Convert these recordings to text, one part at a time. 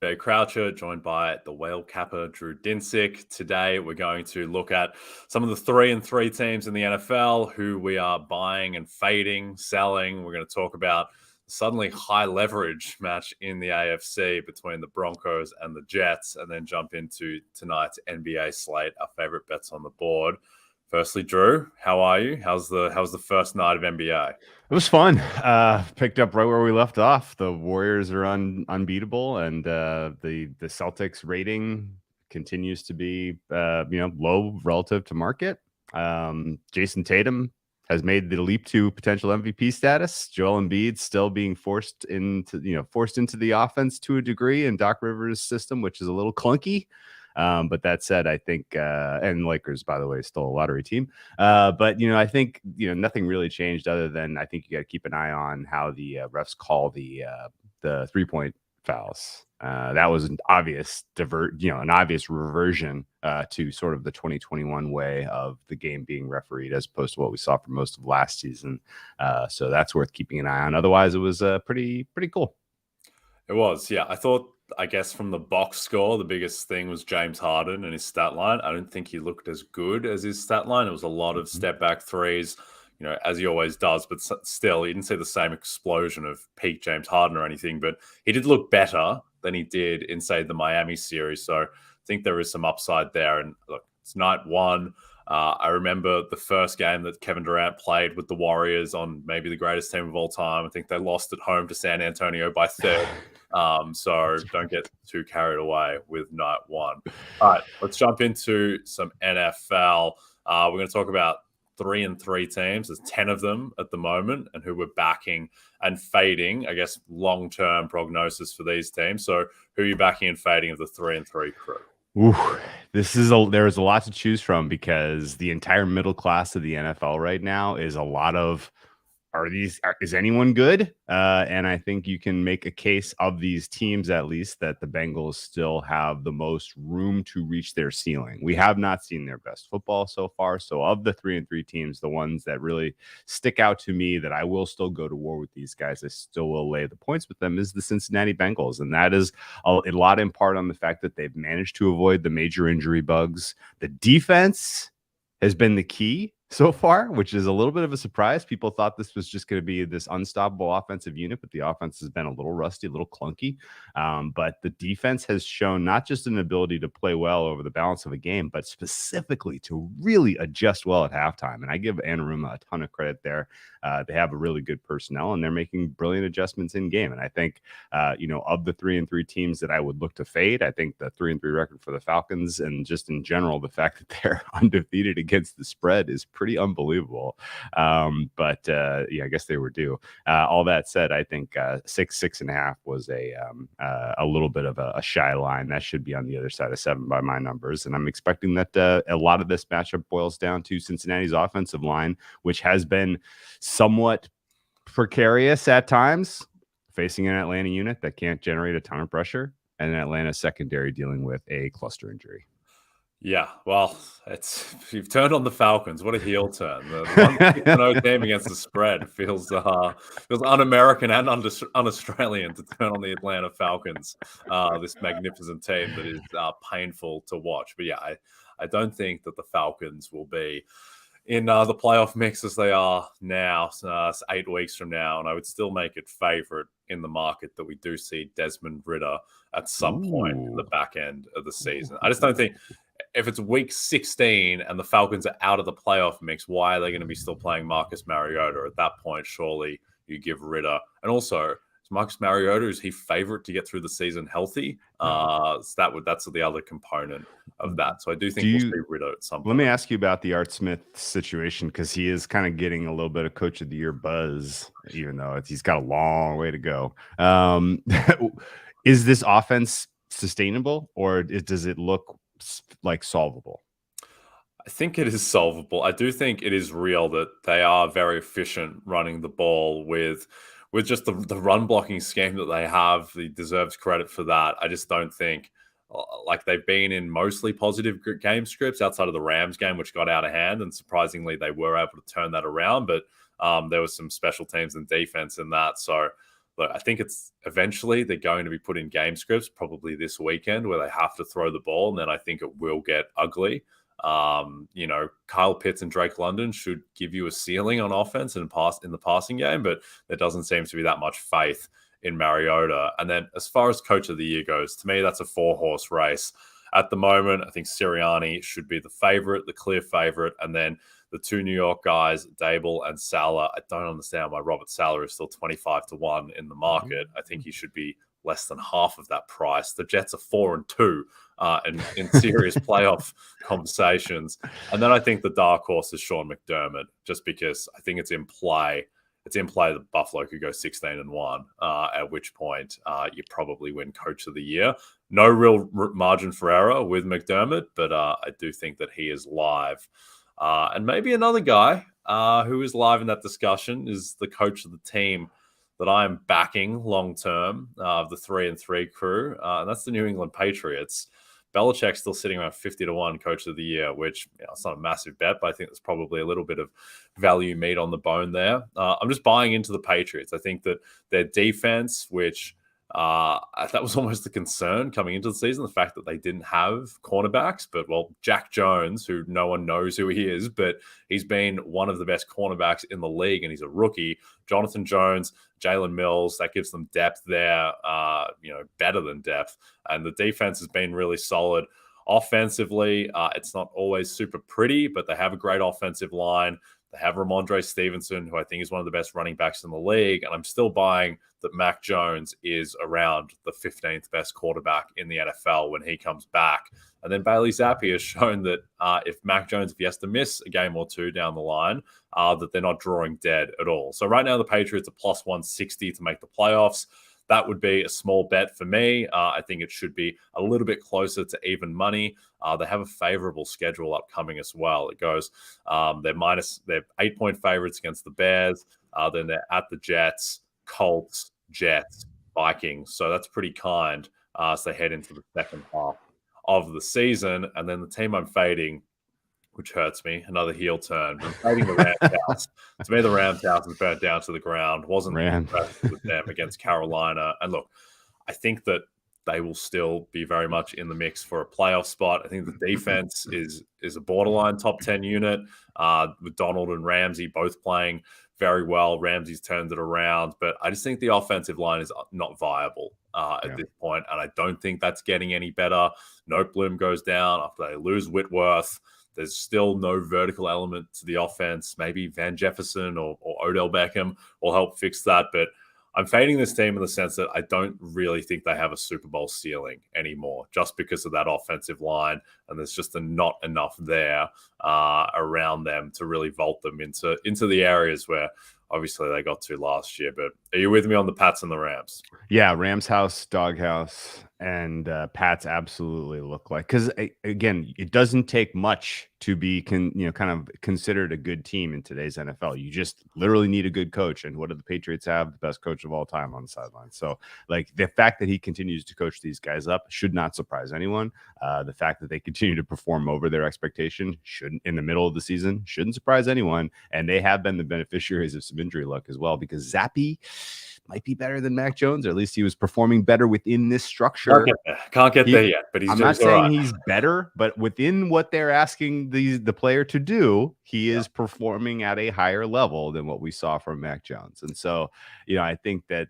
Croucher, joined by the whale capper Drew Dinsick. Today, we're going to look at some of the 3-3 teams in the NFL who we are buying and fading, selling. We're going to talk about the suddenly high leverage match in the AFC between the Broncos and the Jets, and then jump into tonight's NBA slate, our favorite bets on the board. Firstly, Drew, how are you? How's the first night of NBA? It was fun. Picked up right where we left off. The Warriors are unbeatable, and the Celtics rating continues to be low relative to market. Jason Tatum has made the leap to potential MVP status. Joel Embiid still being forced into the offense to a degree in Doc Rivers' system, which is a little clunky. But that said, I think, and Lakers, by the way, still a lottery team. But I think nothing really changed other than I think you got to keep an eye on how the refs call the 3-point fouls. That was an obvious reversion to sort of the 2021 way of the game being refereed, as opposed to what we saw for most of last season. So that's worth keeping an eye on. Otherwise, it was pretty cool. It was, yeah. I guess from the box score, the biggest thing was James Harden and his stat line. I don't think he looked as good as his stat line. It was a lot of step back threes, as he always does. But still, you didn't see the same explosion of peak James Harden or anything. But he did look better than he did in, say, the Miami series. So I think there is some upside there. And look, it's night one. I remember the first game that Kevin Durant played with the Warriors on maybe the greatest team of all time. I think they lost at home to San Antonio by 30. So don't get too carried away with night one. All right, let's jump into some NFL. We're going to talk about 3-3 teams. There's 10 of them at the moment, and who we're backing and fading. I guess long-term prognosis for these teams. So who are you backing and fading of the 3-3 crew? Ooh, there's a lot to choose from because the entire middle class of the NFL right now is a lot of is anyone good? And I think you can make a case of these teams, at least, that the Bengals still have the most room to reach their ceiling. We have not seen their best football so far. So of the 3-3 teams, the ones that really stick out to me that I will still go to war with these guys, I still will lay the points with them, is the Cincinnati Bengals. And that is a lot in part on the fact that they've managed to avoid the major injury bugs. The defense has been the key so far, which is a little bit of a surprise. People thought this was just going to be this unstoppable offensive unit, but the offense has been a little rusty, a little clunky. But the defense has shown not just an ability to play well over the balance of a game, but specifically to really adjust well at halftime. And I give Anaruma a ton of credit there. They have a really good personnel, and they're making brilliant adjustments in game. And I think, of the 3-3 teams that I would look to fade, I think the 3-3 record for the Falcons, and just in general, the fact that they're undefeated against the spread is pretty unbelievable. But I guess they were due. All that said, I think 6.5 was a little bit of a shy line. That should be on the other side of 7 by my numbers. And I'm expecting that a lot of this matchup boils down to Cincinnati's offensive line, which has been somewhat precarious at times, facing an Atlanta unit that can't generate a ton of pressure, and an Atlanta secondary dealing with a cluster injury. Yeah, well, you've turned on the Falcons. What a heel turn! The 1-0 game against the spread feels un-American and un-Australian to turn on the Atlanta Falcons, this magnificent team that is painful to watch. But yeah, I don't think that the Falcons will be in the playoff mix as they are now, 8 weeks from now, and I would still make it favorite in the market that we do see Desmond Ridder at some point in the back end of the season. I just don't think, if it's week 16 and the Falcons are out of the playoff mix, why are they going to be still playing Marcus Mariota? At that point, surely you give Ridder. And also, Marcus Mariota, is he favorite to get through the season healthy? So that's the other component of that. So I do think we'll see Ridder at some point. Let me ask you about the Art Smith situation, because he is kind of getting a little bit of Coach of the Year buzz, even though he's got a long way to go. Is this offense sustainable, or does it look like solvable? I think it is solvable. I do think it is real that they are very efficient running the ball with just the run blocking scheme that they have. He deserves credit for that. I just don't think they've been in mostly positive game scripts outside of the Rams game, which got out of hand. And surprisingly, they were able to turn that around. But there was some special teams and defense in that. So look, I think it's eventually they're going to be put in game scripts, probably this weekend, where they have to throw the ball, and then I think it will get ugly. Kyle Pitts and Drake London should give you a ceiling on offense and in the passing game, but there doesn't seem to be that much faith in Mariota. And then as far as coach of the year goes, to me, that's a 4-horse race. At the moment, I think Sirianni should be the favorite, the clear favorite. And then the two New York guys, Dable and Salah, I don't understand why Robert Salah is still 25-1 in the market. I think he should be less than half of that price. The Jets are 4-2 and in serious playoff conversations. And then I think the dark horse is Sean McDermott, just because I think it's in play. It's in play that Buffalo could go 16-1, at which point you probably win Coach of the Year. No real margin for error with McDermott, but I do think that he is live. And maybe another guy who is live in that discussion is the coach of the team that I am backing long-term of the 3-3 crew, and that's the New England Patriots. Belichick's still sitting around 50-1 Coach of the Year, which it's not a massive bet, but I think there's probably a little bit of value meat on the bone there. I'm just buying into the Patriots. I think that their defense, which that was almost a concern coming into the season, the fact that they didn't have cornerbacks. But, well, Jack Jones, who no one knows who he is, but he's been one of the best cornerbacks in the league, and he's a rookie. Jonathan Jones, Jalen Mills, that gives them depth there, better than depth. And the defense has been really solid. Offensively, it's not always super pretty, but they have a great offensive line. They have Ramondre Stevenson, who I think is one of the best running backs in the league. And I'm still buying that Mac Jones is around the 15th best quarterback in the NFL when he comes back. And then Bailey Zappi has shown that if Mac Jones, if he has to miss a game or two down the line, that they're not drawing dead at all. So right now the Patriots are plus 160 to make the playoffs. That would be a small bet for me. I think it should be a little bit closer to even money. They have a favorable schedule upcoming as well. It goes, they're 8-point favorites against the Bears. Then they're at the Jets, Colts, Jets, Vikings. So that's pretty kind as they head into the second half of the season. And then the team I'm fading, which hurts me, another heel turn. I'm fading the Rams house. To me, the Rams house is burnt down to the ground. Wasn't impressed with them against Carolina. And look, I think that they will still be very much in the mix for a playoff spot. I think the defense is a borderline top 10 unit with Donald and Ramsey both playing very well. Ramsey's turned it around, but I just think the offensive line is not viable at this point, and I don't think that's getting any better. Noteboom goes down after they lose Whitworth. There's still no vertical element to the offense. Maybe Van Jefferson or Odell Beckham will help fix that, but I'm fading this team in the sense that I don't really think they have a Super Bowl ceiling anymore just because of that offensive line, and there's just not enough there around them to really vault them into the areas where obviously they got to last year. But are you with me on the Pats and the Rams? Yeah, Rams house, dog house, and Pats absolutely look like, because again, it doesn't take much to be kind of considered a good team in today's NFL. You just literally need a good coach, and what do the Patriots have? The best coach of all time on the sideline. So like the fact that he continues to coach these guys up should not surprise anyone. The fact that they continue to perform over their expectation shouldn't, in the middle of the season, shouldn't surprise anyone. And they have been the beneficiaries of some injury luck as well, because Zappi might be better than Mac Jones, or at least he was performing better within this structure. Can't get there yet, but I'm not saying he's better, but within what they're asking the player to do, he is performing at a higher level than what we saw from Mac Jones. And so, I think that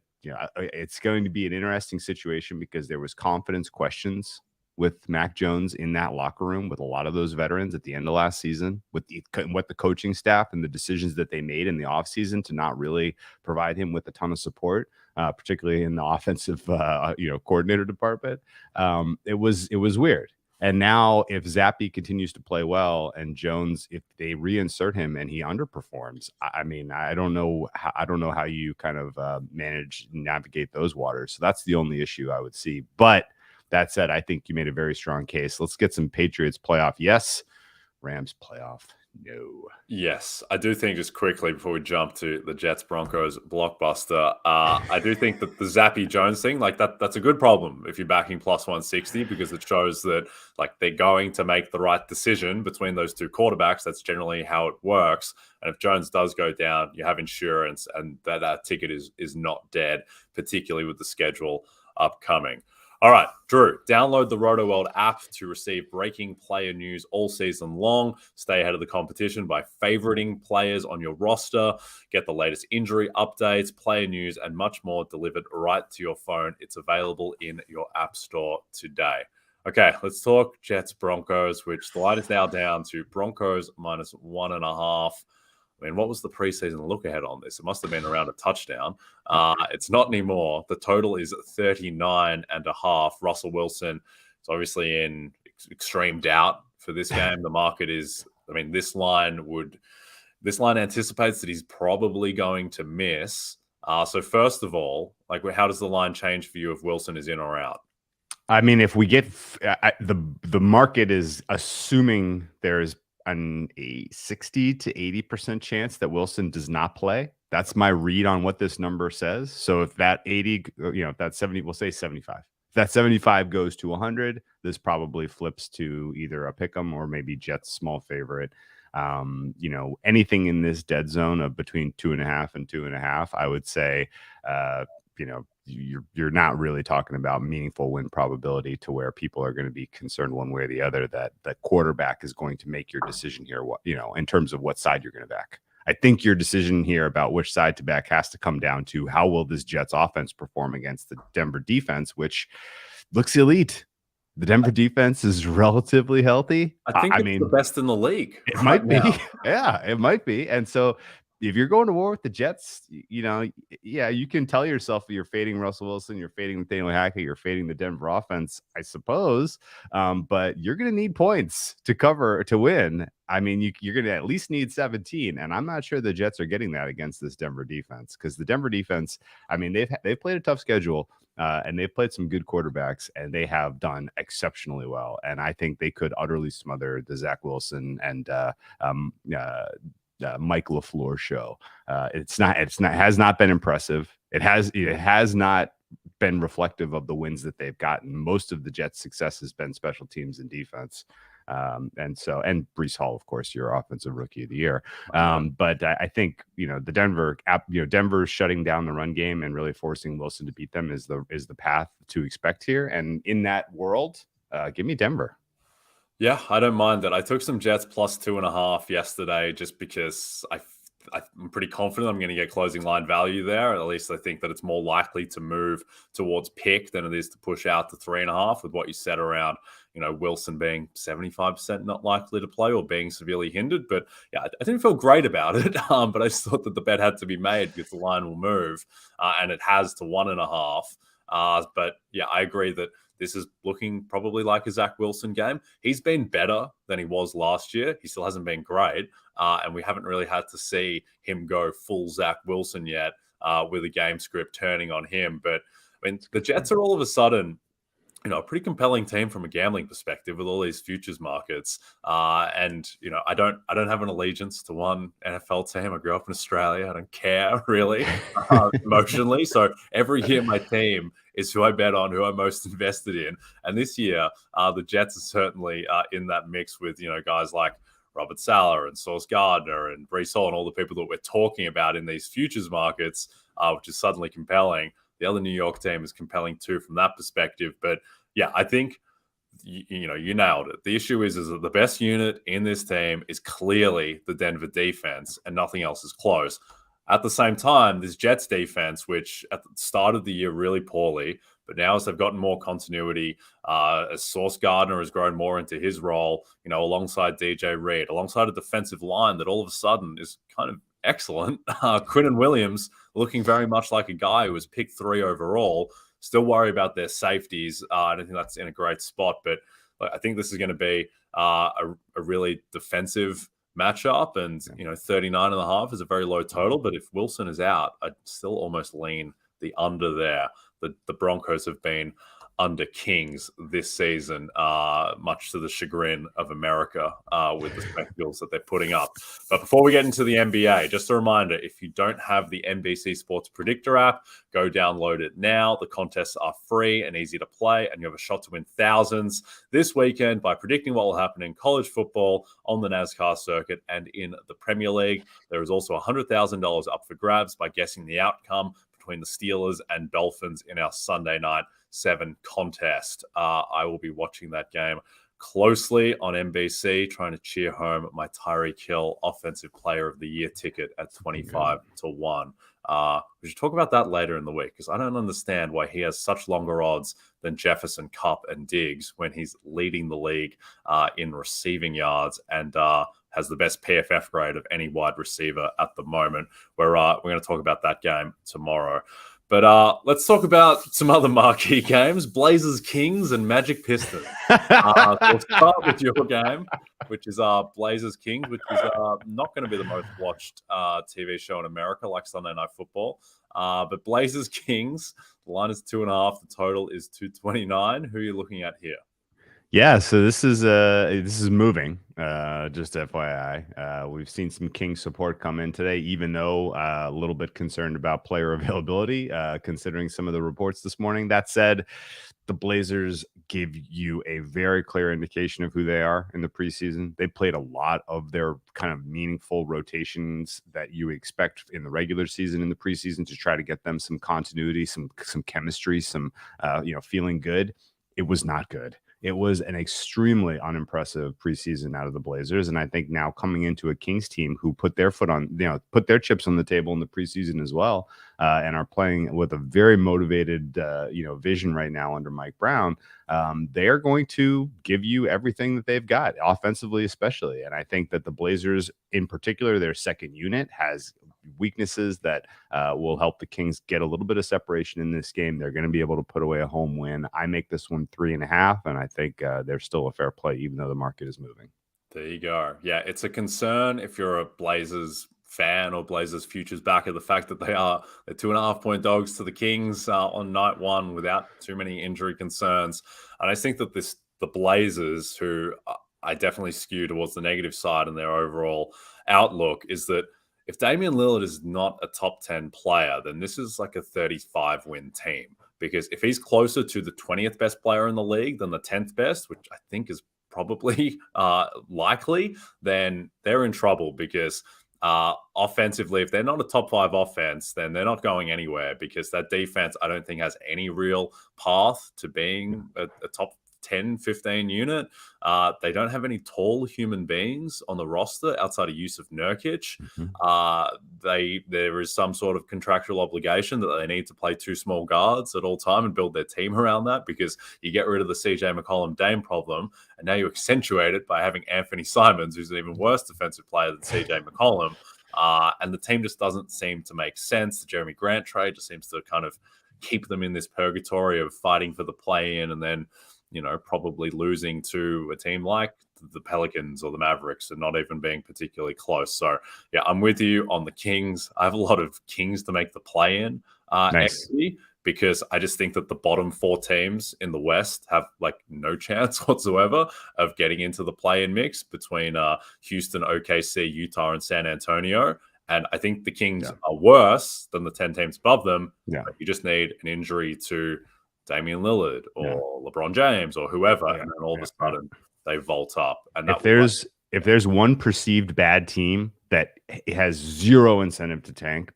it's going to be an interesting situation, because there was confidence questions with Mac Jones in that locker room with a lot of those veterans at the end of last season, with what the coaching staff and the decisions that they made in the offseason to not really provide him with a ton of support, particularly in the offensive coordinator department. It was weird. And now if Zappi continues to play well and Jones, if they reinsert him and he underperforms, I mean, I don't know how you kind of navigate those waters. So that's the only issue I would see. But that said, I think you made a very strong case. Let's get some Patriots playoff. Yes. Rams playoff. No. Yes, I do think, just quickly before we jump to the Jets Broncos blockbuster, I do think that the Zappy Jones thing, like that's a good problem if you're backing plus 160, because it shows that like they're going to make the right decision between those two quarterbacks. That's generally how it works. And if Jones does go down, you have insurance, and that ticket is not dead, particularly with the schedule upcoming. All right, Drew, download the RotoWorld app to receive breaking player news all season long. Stay ahead of the competition by favoriting players on your roster. Get the latest injury updates, player news, and much more delivered right to your phone. It's available in your app store today. Okay, let's talk Jets Broncos, which the line is now down to Broncos minus 1.5. I mean, what was the preseason look ahead on this? It must have been around a touchdown. It's not anymore. The total is 39.5. Russell Wilson is obviously in extreme doubt for this game. The market is, I mean, this line anticipates that he's probably going to miss. So first of all, like, how does the line change for you if Wilson is in or out? I mean, if we get the market is assuming there's a 60 to 80% chance that Wilson does not play. That's my read on what this number says. So if that 80, if that 70, we'll say 75. If that 75 goes to 100, this probably flips to either a pick'em or maybe Jets small favorite. Anything in this dead zone of between 2.5 and 2.5, I would say, you're not really talking about meaningful win probability to where people are going to be concerned one way or the other that the quarterback is going to make your decision here, in terms of what side you're going to back. I think your decision here about which side to back has to come down to how will this Jets offense perform against the Denver defense, which looks elite. The Denver defense is relatively healthy. I think it's the best in the league. It might be. Yeah, it might be. And so if you're going to war with the Jets, you can tell yourself you're fading Russell Wilson, you're fading Nathaniel Hackett, you're fading the Denver offense, I suppose. But you're going to need points to win. I mean, you're going to at least need 17. And I'm not sure the Jets are getting that against this Denver defense, because the Denver defense, I mean, they've played a tough schedule. And they've played some good quarterbacks, and they have done exceptionally well. And I think they could utterly smother the Zach Wilson and Mike LaFleur show. It has not been impressive. It has not been reflective of the wins that they've gotten. Most of the Jets' success has been special teams and defense. And Breece Hall, of course, your offensive rookie of the year. But I think, the Denver shutting down the run game and really forcing Wilson to beat them is the path to expect here. And in that world, give me Denver. Yeah, I don't mind that. I took some Jets plus 2.5 yesterday just because I'm pretty confident I'm going to get closing line value there. At least I think that it's more likely to move towards pick than it is to push out to 3.5, with what you said around, Wilson being 75% not likely to play or being severely hindered. But yeah, I didn't feel great about it. But I just thought that the bet had to be made because the line will move, and it has to 1.5. But yeah, I agree that this is looking probably like a Zach Wilson game. He's been better than he was last year. He still hasn't been great. And we haven't really had to see him go full Zach Wilson yet, with a game script turning on him. But I mean, the Jets are all of a sudden, a pretty compelling team from a gambling perspective with all these futures markets. And I don't have an allegiance to one NFL team. I grew up in Australia. I don't care really emotionally. So every year my team is who I bet on, who I'm most invested in. And this year, the Jets are certainly in that mix with, guys like Robert Saleh and Sauce Gardner and Breece Hall and all the people that we're talking about in these futures markets, which is suddenly compelling. The other New York team is compelling too from that perspective. But yeah, I think, you nailed it. The issue is that the best unit in this team is clearly the Denver defense, and nothing else is close. At the same time, this Jets defense, which at the start of the year really poorly, but now as they've gotten more continuity, as Sauce Gardner has grown more into his role, alongside DJ Reed, alongside a defensive line that all of a sudden is kind of excellent. Quinnen Williams looking very much like a guy who was picked 3 overall. Still worry about their safeties. I don't think that's in a great spot, but I think this is going to be a really defensive matchup. And 39.5 is a very low total, but if Wilson is out, I'd still almost lean the under there. The Broncos have been under Kings this season, much to the chagrin of America with the spectacles that they're putting up. But before we get into the NBA, just a reminder, if you don't have the NBC Sports Predictor app, go download it now. The contests are free and easy to play, and you have a shot to win thousands this weekend by predicting what will happen in college football, on the NASCAR circuit, and in the Premier League. There is also $100,000 up for grabs by guessing the outcome between the Steelers and Dolphins in our Sunday night 7 contest. I will be watching that game closely on NBC, trying to cheer home my Tyreek Hill Offensive Player of the Year ticket at 25-1. We should talk about that later in the week, because I don't understand why he has such longer odds than Jefferson, Kupp, and Diggs when he's leading the league in receiving yards and has the best PFF grade of any wide receiver at the moment. We're going to talk about that game tomorrow. But let's talk about some other marquee games: Blazers Kings and Magic Pistons. We'll start with your game, which is Blazers Kings, which is not going to be the most watched TV show in America, like Sunday Night Football. But Blazers Kings, the line is 2.5. The total is 229. Who are you looking at here? Yeah, so this is moving. Just FYI, we've seen some Kings support come in today, even though a little bit concerned about player availability, considering some of the reports this morning. That said, the Blazers give you a very clear indication of who they are in the preseason. They played a lot of their kind of meaningful rotations that you expect in the regular season in the preseason to try to get them some continuity, some chemistry, some feeling good. It was not good. It was an extremely unimpressive preseason out of the Blazers. And I think now coming into a Kings team who put their put their chips on the table in the preseason as well, and are playing with a very motivated, vision right now under Mike Brown, they are going to give you everything that they've got, offensively especially. And I think that the Blazers, in particular, their second unit has weaknesses that will help the Kings get a little bit of separation in this game. They're going to be able to put away a home win. I make this one 3.5, and I think they're still a fair play, even though the market is moving. There you go. Yeah, it's a concern if you're a Blazers fan or Blazers futures backer, the fact that they're 2.5-point dogs to the Kings on night one without too many injury concerns. And I think that the Blazers, who I definitely skew towards the negative side in their overall outlook, is that if Damian Lillard is not a top 10 player, then this is like a 35-win team. Because if he's closer to the 20th best player in the league than the 10th best, which I think is probably likely, then they're in trouble, because offensively, if they're not a top 5 offense, then they're not going anywhere, because that defense, I don't think, has any real path to being a top 10, 15 unit. They don't have any tall human beings on the roster outside of Yusuf Nurkic. There is some sort of contractual obligation that they need to play 2 small guards at all time and build their team around that, because you get rid of the CJ McCollum Dame problem, and now you accentuate it by having Anthony Simons, who's an even worse defensive player than CJ McCollum. And the team just doesn't seem to make sense. The Jeremy Grant trade just seems to kind of keep them in this purgatory of fighting for the play-in and then probably losing to a team like the Pelicans or the Mavericks and not even being particularly close. So, yeah, I'm with you on the Kings. I have a lot of Kings to make the play-in equity, because I just think that the bottom 4 teams in the West have like no chance whatsoever of getting into the play-in mix between Houston, OKC, Utah, and San Antonio. And I think the Kings are worse than the 10 teams above them. Yeah. But you just need an injury to Damian Lillard or LeBron James or whoever, and then all of a sudden they vault up. And if there's one perceived bad team that has zero incentive to tank,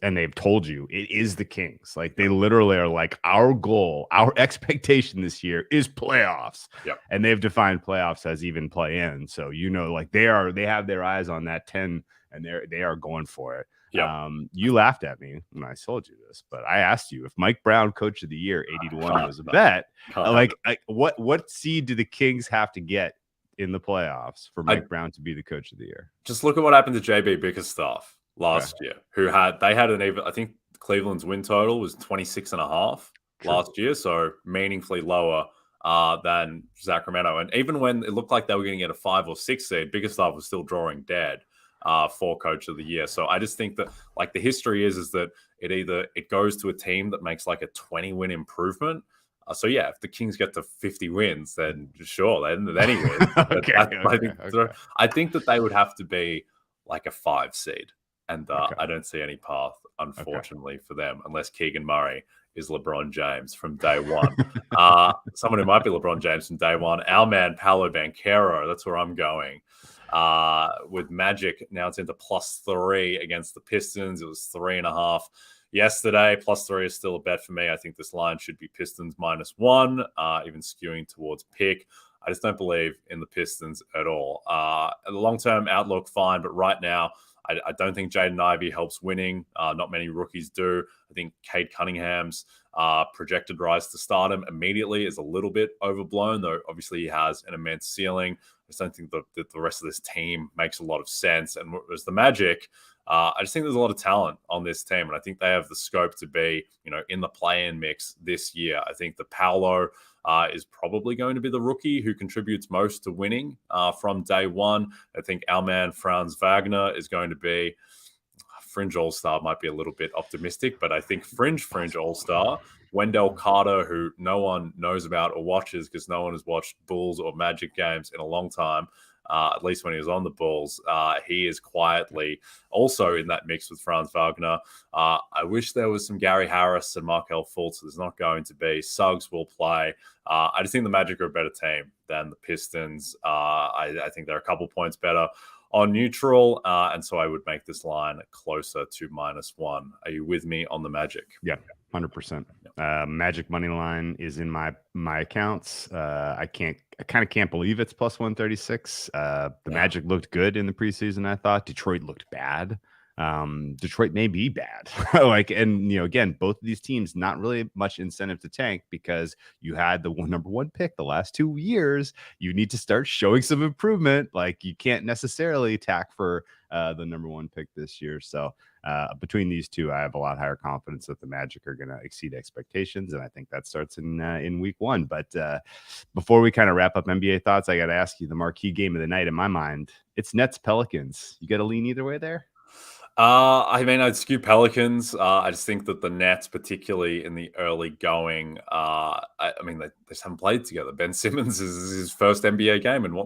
and they've told you it is the Kings, like they literally are like, our goal, our expectation this year is playoffs, and they've defined playoffs as even play in. So like they have their eyes on that 10, and they are going for it. You laughed at me when I told you this, but I asked you if Mike Brown Coach of the Year 80-1 was a bet. What seed do the Kings have to get in the playoffs for Mike Brown to be the Coach of the Year? Just look at what happened to JB Bickerstaff last year, I think Cleveland's win total was 26.5 last year, so meaningfully lower than Sacramento. And even when it looked like they were going to get a 5 or 6 seed, Bickerstaff was still drawing dead for Coach of the Year. So I just think that like the history is that it goes to a team that makes like a 20-win improvement So yeah, if the Kings get to 50 wins, then sure, then he wins. I think that they would have to be like a 5 seed, and I don't see any path, unfortunately, for them unless Keegan Murray is LeBron James from day one. Someone who might be LeBron James from day one, our man Paolo Banchero. That's where I'm going. With Magic, now it's into +3 against the Pistons. It was 3.5 yesterday. +3 is still a bet for me. I think this line should be Pistons -1, even skewing towards pick. I just don't believe in the Pistons at all. The long-term outlook, fine, but right now, I don't think Jaden Ivey helps winning. Not many rookies do. I think Cade Cunningham's projected rise to stardom immediately is a little bit overblown, though obviously he has an immense ceiling. I just don't think that the rest of this team makes a lot of sense. And as the Magic, I just think there's a lot of talent on this team, and I think they have the scope to be, in the play-in mix this year. I think the Paolo is probably going to be the rookie who contributes most to winning from day one. I think our man Franz Wagner is going to be fringe all-star. Might be a little bit optimistic, but I think fringe all-star. Wendell Carter, who no one knows about or watches because no one has watched Bulls or Magic games in a long time, at least when he was on the Bulls. He is quietly also in that mix with Franz Wagner. I wish there was some Gary Harris and Markelle Fultz. There's not going to be. Suggs will play. I just think the Magic are a better team than the Pistons. I think they're a couple points better on neutral, and so I would make this line closer to -1. Are you with me on the Magic? Yeah, 100%. Magic money line is in my accounts. I kind of can't believe it's +136. Magic looked good in the preseason. I thought Detroit looked bad. Detroit may be bad. Again, both of these teams, not really much incentive to tank because you had the number one pick the last 2 years. You need to start showing some improvement. Like, you can't necessarily tack for the number one pick this year. So between these two, I have a lot higher confidence that the Magic are going to exceed expectations, and I think that starts in week 1. But before we kind of wrap up NBA thoughts, I got to ask you the marquee game of the night in my mind. It's Nets Pelicans. You got to lean either way there? I'd skew Pelicans. I just think that the Nets, particularly in the early going, they just haven't played together. Ben Simmons is his first NBA game in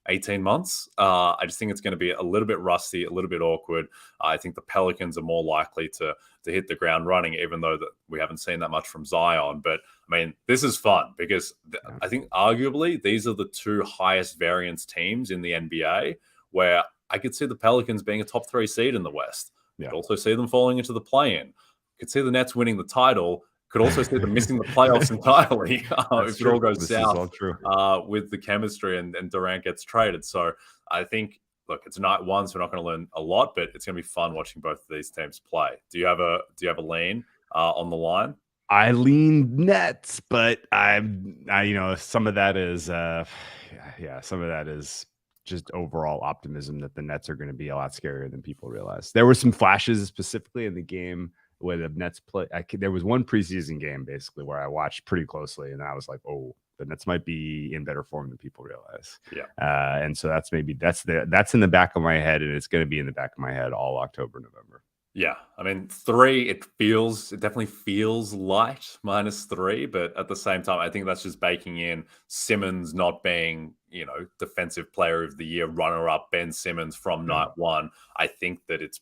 18 months. I just think it's going to be a little bit rusty, a little bit awkward. I think the Pelicans are more likely to hit the ground running, even though that we haven't seen that much from Zion. But this is fun because I think arguably these are the two highest variance teams in the NBA, where I could see the Pelicans being a top 3 seed in the West. Yeah. Could also see them falling into the play-in. Could see the Nets winning the title. Could also see them missing the playoffs entirely if it all goes south with the chemistry and Durant gets traded. So I think, look, it's night one, so we're not going to learn a lot, but it's going to be fun watching both of these teams play. Do you have a lean on the line? I lean Nets, but some of that is just overall optimism that the Nets are going to be a lot scarier than people realize. There were some flashes specifically in the game where the Nets play. There was one preseason game basically where I watched pretty closely, and I was like, oh, the Nets might be in better form than people realize. Yeah. And so that's in the back of my head, and it's going to be in the back of my head all October, November. Yeah, 3, it definitely feels light, -3, but at the same time, I think that's just baking in Simmons not being, defensive player of the year, runner-up Ben Simmons from night one. I think that it's,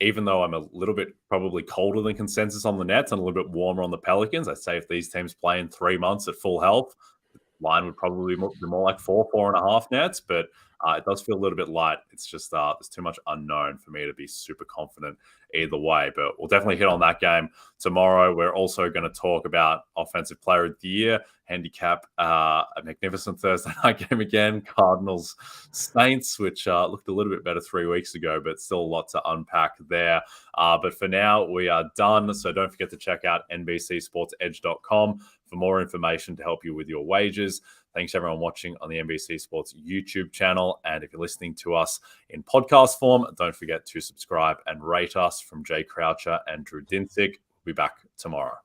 even though I'm a little bit probably colder than consensus on the Nets and a little bit warmer on the Pelicans, I'd say if these teams play in 3 months at full health, the line would probably be more like 4.5 Nets, but it does feel a little bit light. It's just there's too much unknown for me to be super confident either way. But we'll definitely hit on that game tomorrow. We're also going to talk about Offensive Player of the Year, handicap a magnificent Thursday night game again, Cardinals Saints, which looked a little bit better 3 weeks ago, but still a lot to unpack there. But for now, we are done. So don't forget to check out NBCSportsEdge.com for more information to help you with your wagers. Thanks everyone watching on the NBC Sports YouTube channel. And if you're listening to us in podcast form, don't forget to subscribe and rate us. From Jay Croucher and Drew Dinsick. We'll be back tomorrow.